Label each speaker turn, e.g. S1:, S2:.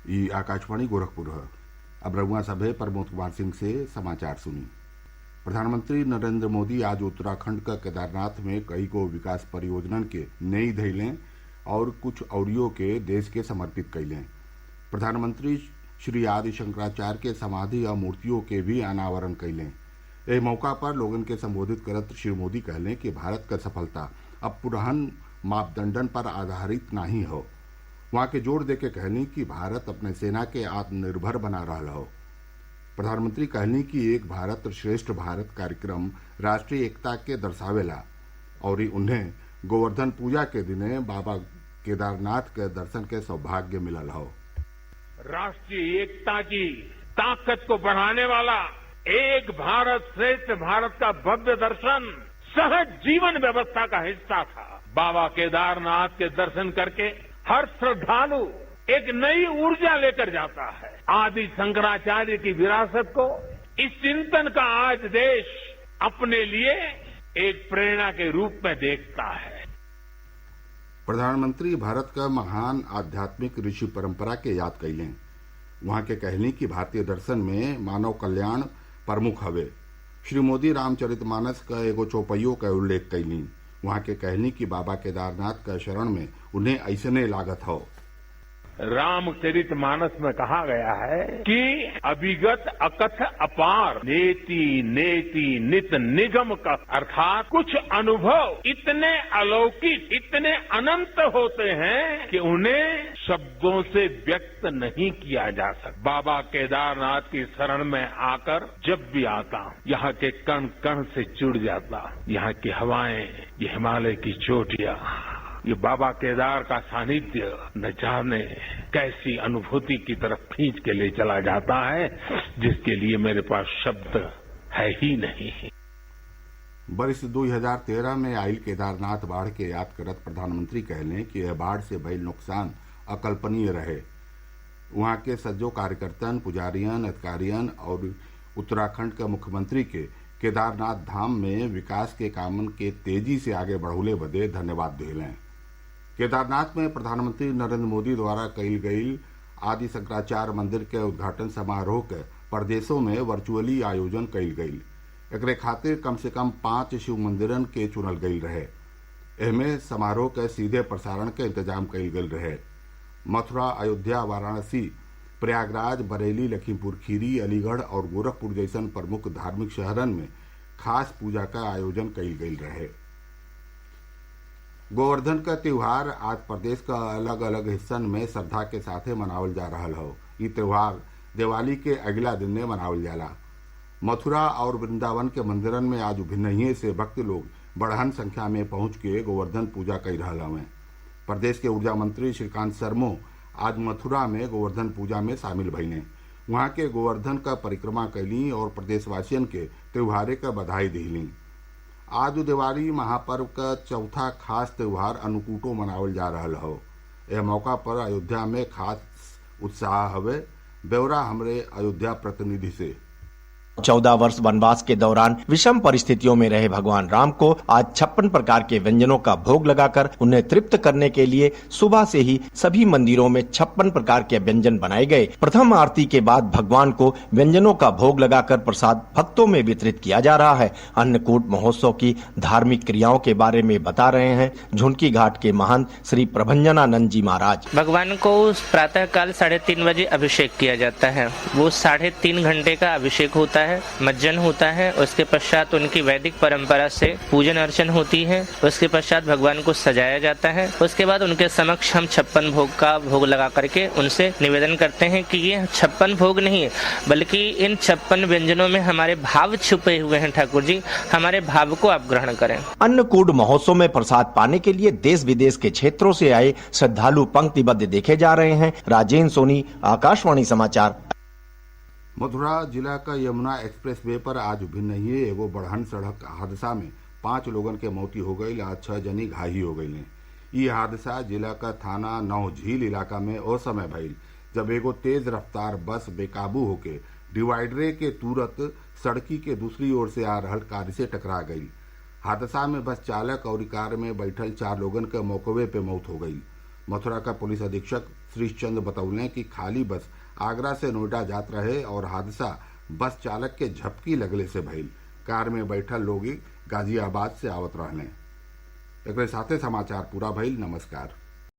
S1: ये आकाशवाणी गोरखपुर है। अब रघुआ सभे प्रमोद कुमार सिंह से समाचार सुनिए। प्रधानमंत्री नरेंद्र मोदी आज उत्तराखंड का केदारनाथ में कई गो विकास परियोजनन के नई धैलें और कुछ अवरियों के देश के समर्पित कैलें। प्रधानमंत्री श्री आदि शंकराचार्य के समाधि और मूर्तियों के भी अनावरण कैलें। एह मौका पर लोगन के संबोधित करत श्री मोदी कहलें कि भारत का सफलता अब पुरहन मापदंडन पर आधारित नहीं हो। वहां के जोर देके कहनी कि भारत अपने सेना के आत्मनिर्भर बना रहा हो। प्रधानमंत्री कहनी कि एक भारत श्रेष्ठ भारत कार्यक्रम राष्ट्रीय एकता के दर्शावेला और उन्हें गोवर्धन पूजा के दिने बाबा केदारनाथ के दर्शन के सौभाग्य मिलल हो।
S2: राष्ट्रीय एकता की ताकत को बढ़ाने वाला एक भारत श्रेष्ठ भारत का भव्य दर्शन सहज जीवन व्यवस्था का हिस्सा था। बाबा केदारनाथ के दर्शन करके हर श्रद्धालु एक नई ऊर्जा लेकर जाता है। आदि शंकराचार्य की विरासत को, इस चिंतन का आज देश अपने लिए एक प्रेरणा के रूप में देखता है।
S1: प्रधानमंत्री भारत का महान आध्यात्मिक ऋषि परंपरा के याद कैलें। वहां के कहनी कि भारतीय दर्शन में मानव कल्याण प्रमुख हवे। श्री मोदी रामचरितमानस का एगो चौपइयों का उल्लेख कैली। वहां के कहनी कि बाबा केदारनाथ का शरण में उन्हें ऐसने लागत हो।
S2: रामचरितमानस में कहा गया है कि अभिगत अकथ अपार नेति नेति नित निगम का, अर्थात कुछ अनुभव इतने अलौकिक, इतने अनंत होते हैं कि उन्हें शब्दों से व्यक्त नहीं किया जा सकता। बाबा केदारनाथ की शरण में आकर जब भी आता हूं, यहाँ के कण कण से जुड़ जाता। यहाँ की हवाएं, ये हिमालय की चोटियां, ये बाबा केदार का सानिध्य न जाने कैसी अनुभूति की तरफ खींच के ले चला जाता है, जिसके लिए मेरे पास शब्द है ही नहीं।
S1: वर्ष 2013 में आयल केदारनाथ बाढ़ के याद करत प्रधानमंत्री कहलें कि यह बाढ़ से भइल नुकसान अकल्पनीय रहे। वहां के सज्जो कार्यकर्तन, पुजारियन, अधिकारियन और उत्तराखंड के मुख्यमंत्री के केदारनाथ धाम में विकास के कामन के तेजी से आगे बढ़ौले बदे धन्यवाद दिलें। केदारनाथ में प्रधानमंत्री नरेंद्र मोदी द्वारा कईल गईल आदि शंकराचार्य मंदिर के उद्घाटन समारोह के प्रदेशों में वर्चुअली आयोजन कईल गईल। एकरे खातिर कम से कम 5 शिव मंदिरन के चुनल गईल रहे। एहमे समारोह के सीधे प्रसारण के इंतजाम कईल गईल रहे। मथुरा, अयोध्या, वाराणसी, प्रयागराज, बरेली, लखीमपुर खीरी, अलीगढ़ और गोरखपुर जैसन प्रमुख धार्मिक शहरन में खास पूजा का आयोजन कईल गईल रहे। गोवर्धन का त्योहार आज प्रदेश का अलग अलग हिस्सन में श्रद्धा के साथे मनावल जा रहा हो। ये त्योहार दिवाली के अगला दिन ने मनावल जाला। मथुरा और वृंदावन के मंदिरन में आज भिन्नहिए से भक्त लोग बढ़हन संख्या में पहुंच के गोवर्धन पूजा कर रहा हवे। प्रदेश के ऊर्जा मंत्री श्रीकांत शर्मो आज मथुरा में गोवर्धन पूजा में शामिल भइले। वहां के गोवर्धन का परिक्रमा कैली और प्रदेशवासियन के त्योहारे का बधाई दिली। आज दिवाली महापर्व का चौथा खास त्योहार अन्नकूटो मनावल जा रहा हो। यह मौका पर अयोध्या में खास उत्साह हवे। ब्यौरा हमरे अयोध्या प्रतिनिधि से।
S3: 14 वर्ष वनवास के दौरान विषम परिस्थितियों में रहे भगवान राम को आज 56 प्रकार के व्यंजनों का भोग लगाकर उन्हें तृप्त करने के लिए सुबह से ही सभी मंदिरों में 56 प्रकार के व्यंजन बनाए गए। प्रथम आरती के बाद भगवान को व्यंजनों का भोग लगाकर प्रसाद भक्तों में वितरित किया जा रहा है। अन्नकूट महोत्सव की धार्मिक क्रियाओं के बारे में बता रहे हैं झुनकी घाट के महंत श्री प्रभंजनानंद जी महाराज।
S4: भगवान को प्रातः काल 3:30 बजे अभिषेक किया जाता है। वो 3.5 घंटे का अभिषेक होता है, मज्जन होता है। उसके पश्चात उनकी वैदिक परंपरा से पूजन अर्चन होती है। उसके पश्चात भगवान को सजाया जाता है। उसके बाद उनके समक्ष हम 56 भोग का भोग लगा करके उनसे निवेदन करते हैं कि ये 56 भोग नहीं है, बल्कि इन 56 व्यंजनों में हमारे भाव छुपे हुए हैं। ठाकुर जी, हमारे भाव को आप ग्रहण करें।
S3: अन्नकूट महोत्सव में प्रसाद पाने के लिए देश विदेश के क्षेत्रों से आए श्रद्धालु पंक्तिबद्ध देखे जा रहे हैं। राजेंद्र सोनी, आकाशवाणी समाचार।
S1: मथुरा जिला का यमुना एक्सप्रेस वे पर आज भिन्न ही एगो बढ़हन सड़क हादसा में 5 लोगन के मौती हो गई। आज 6 जनी घायल हो गई। ये हादसा जिला का थाना नौ झील इलाका में ओ समय भइल जब एगो तेज रफ्तार बस बेकाबू होके डिवाइडरे के तुरंत सड़की के दूसरी ओर से आ रहल कार से टकरा गई। हादसा में बस चालक और कार में बैठल 4 लोगन के मौके पे मौत हो गई। मथुरा का पुलिस अधीक्षक श्री चंद बतौले कि खाली बस आगरा से नोएडा जात रहे और हादसा बस चालक के झपकी लगले से भइल। कार में बैठल लोग गाजियाबाद से आवत रहने। एक साथे समाचार पूरा भइल। नमस्कार।